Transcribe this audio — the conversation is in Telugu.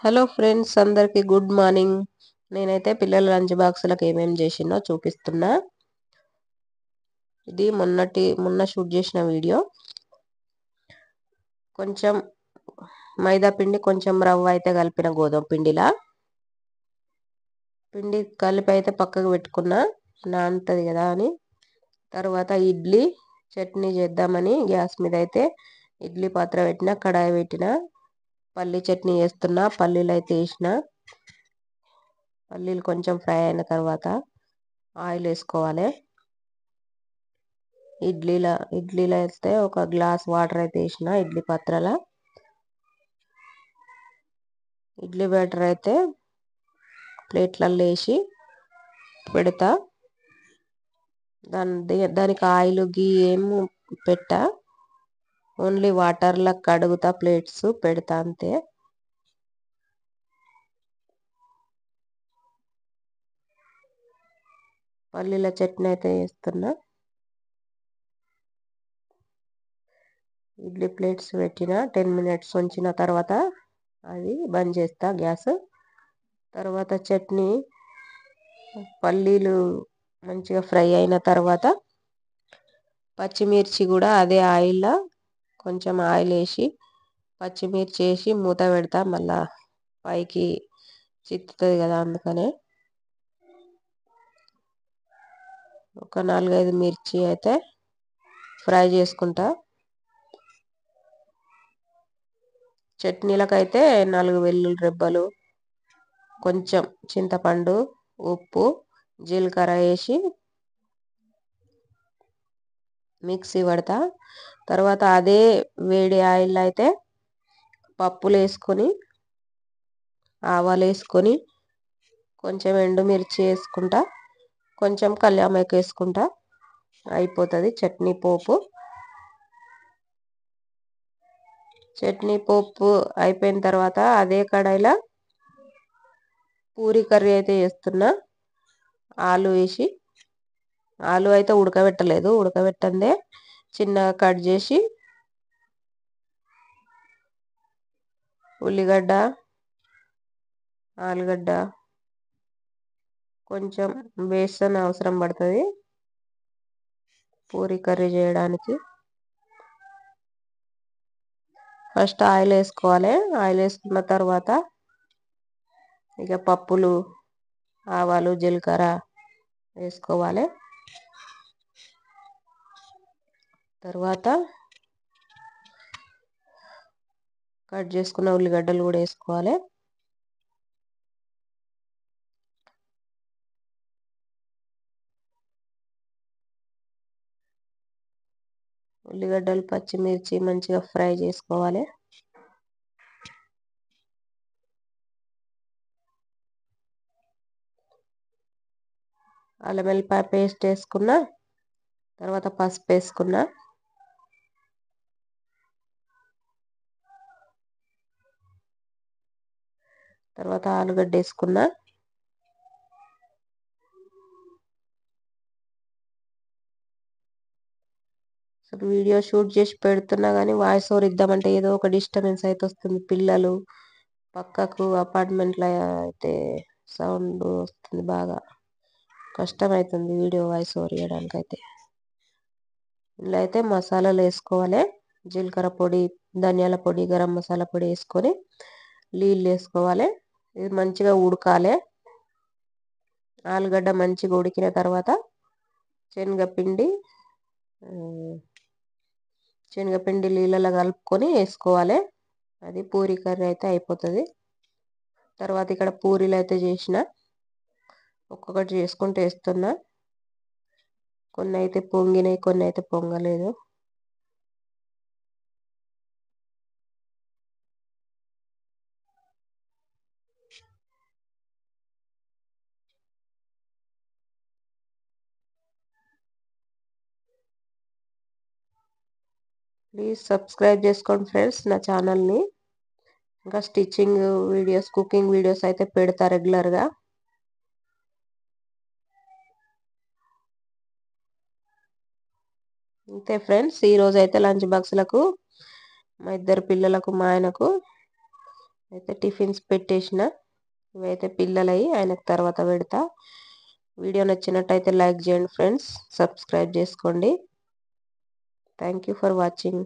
హలో ఫ్రెండ్స్, అందరికి గుడ్ మార్నింగ్. నేనైతే పిల్లల లంచ్ బాక్సులకు ఏమేమి చేసినో చూపిస్తున్నా. ఇది మొన్న షూట్ చేసిన వీడియో. కొంచెం మైదా పిండి, కొంచెం రవ్వ అయితే కలిపిన గోధుమ పిండిలా. పిండి కలిపి అయితే పక్కకు పెట్టుకున్నా, నానుతుంది కదా అని. తర్వాత ఇడ్లీ చట్నీ చేద్దామని గ్యాస్ మీద అయితే ఇడ్లీ పాత్ర పెట్టిన, కడాయి పెట్టిన. పల్లీ చట్నీ చేస్తున్నా. పల్లీలు అయితే వేసిన. పల్లీలు కొంచెం ఫ్రై అయిన తర్వాత ఆయిల్ వేసుకోవాలి. ఇడ్లీలో అయితే ఒక గ్లాస్ వాటర్ అయితే వేసిన ఇడ్లీ పాత్రలో. ఇడ్లీ బ్యాటర్ అయితే ప్లేట్లలో వేసి పెడతా. దానికి ఆయిల్ గీ ఏం పెట్టా, ఓన్లీ వాటర్లో కడుగుతా, ప్లేట్స్ పెడతా అంతే. పల్లీల చట్నీ అయితే వేస్తున్నా. ఇడ్లీ ప్లేట్స్ పెట్టిన 10 minutes ఉంచిన తర్వాత అది బంద్ చేస్తా గ్యాస్. తర్వాత చట్నీ, పల్లీలు మంచిగా ఫ్రై అయిన తర్వాత పచ్చిమిర్చి కూడా అదే ఆయిల్లో కొంచెం ఆయిల్ వేసి పచ్చిమిర్చి వేసి మూత పెడతా. మళ్ళా పైకి చిత్తుతుంది కదా, అందుకనే ఒక 4-5 మిర్చి అయితే ఫ్రై చేసుకుంటా. చట్నీలకైతే 4 వెల్లుల్లి రెబ్బలు, కొంచెం చింతపండు, ఉప్పు, జీలకర్ర వేసి మిక్సీ పడతా. తర్వాత అదే వేడి ఆయిల్ అయితే పప్పులు వేసుకొని, ఆవాలు వేసుకొని, కొంచెం ఎండుమిర్చి వేసుకుంటా, కొంచెం కల్యామాకు వేసుకుంటా. అయిపోతుంది చట్నీ పోపు. చట్నీ పోపు అయిపోయిన తర్వాత అదే కడాయిలో పూరీ కర్రీ అయితే చేస్తున్నా. ఆలు వేసి, ఆలు అయితే ఉడకబెట్టలేదు, ఉడకబెట్టందే చిన్నగా కట్ చేసి ఉల్లిగడ్డ, ఆలుగడ్డ, కొంచెం బేసన్ అవసరం పడుతుంది పూరీ కర్రీ చేయడానికి. ఫస్ట్ ఆయిల్ వేసుకోవాలి. ఆయిల్ వేసుకున్న తర్వాత ఇక పప్పులు, ఆవాలు, జీలకర్ర వేసుకోవాలి. తర్వాత కట్ చేసుకున్న ఉల్లిగడ్డలు కూడా వేసుకోవాలి. ఉల్లిగడ్డలు, పచ్చిమిర్చి మంచిగా ఫ్రై చేసుకోవాలి. అల్లం వెల్లిపాయ పేస్ట్ వేసుకున్నా. తర్వాత పసుపు వేసుకున్నా. తర్వాత ఆలుగడ్డ వేసుకున్నా. వీడియో షూట్ చేసి పెడుతున్నా కానీ వాయిస్ ఓవర్ ఇద్దామంటే ఏదో ఒక డిస్టర్బెన్స్ అయితే వస్తుంది. పిల్లలు పక్కకు అపార్ట్మెంట్లో అయితే సౌండ్ వస్తుంది, బాగా కష్టమవుతుంది వీడియో వాయిస్ ఓవర్ ఇవ్వడానికి. అయితే ఇలా అయితే మసాలాలు వేసుకోవాలి. జీలకర్ర పొడి, ధనియాల పొడి, గరం మసాలా పొడి వేసుకొని నీళ్ళు వేసుకోవాలి. ఇది మంచిగా ఉడకాలి. ఆలుగడ్డ మంచిగా ఉడికిన తర్వాత శనగపిండి నీళ్ళలో కలుపుకొని వేసుకోవాలి. అది పూరీ కర్రీ అయితే అయిపోతుంది. తర్వాత ఇక్కడ పూరీలు అయితే చేసిన, ఒక్కొక్కటి చేసుకుంటూ వేస్తున్నా. కొన్ని అయితే పొంగినాయి, కొన్ని అయితే పొంగలేదు. ప్లీజ్ సబ్స్క్రైబ్ చేసుకోండి ఫ్రెండ్స్ నా ఛానల్ని. ఇంకా స్టిచ్చింగ్ వీడియోస్, కుకింగ్ వీడియోస్ అయితే పెడతా రెగ్యులర్గా. అంతే ఫ్రెండ్స్, ఈరోజు అయితే లంచ్ బాక్సులకు మా 2 పిల్లలకు, మా ఆయనకు అయితే టిఫిన్స్ పెట్టేసిన. ఇవైతే పిల్లలవి ఆయనకు తర్వాత పెడతా. వీడియో నచ్చినట్టయితే లైక్ చేయండి ఫ్రెండ్స్, సబ్స్క్రైబ్ చేసుకోండి. Thank you for watching.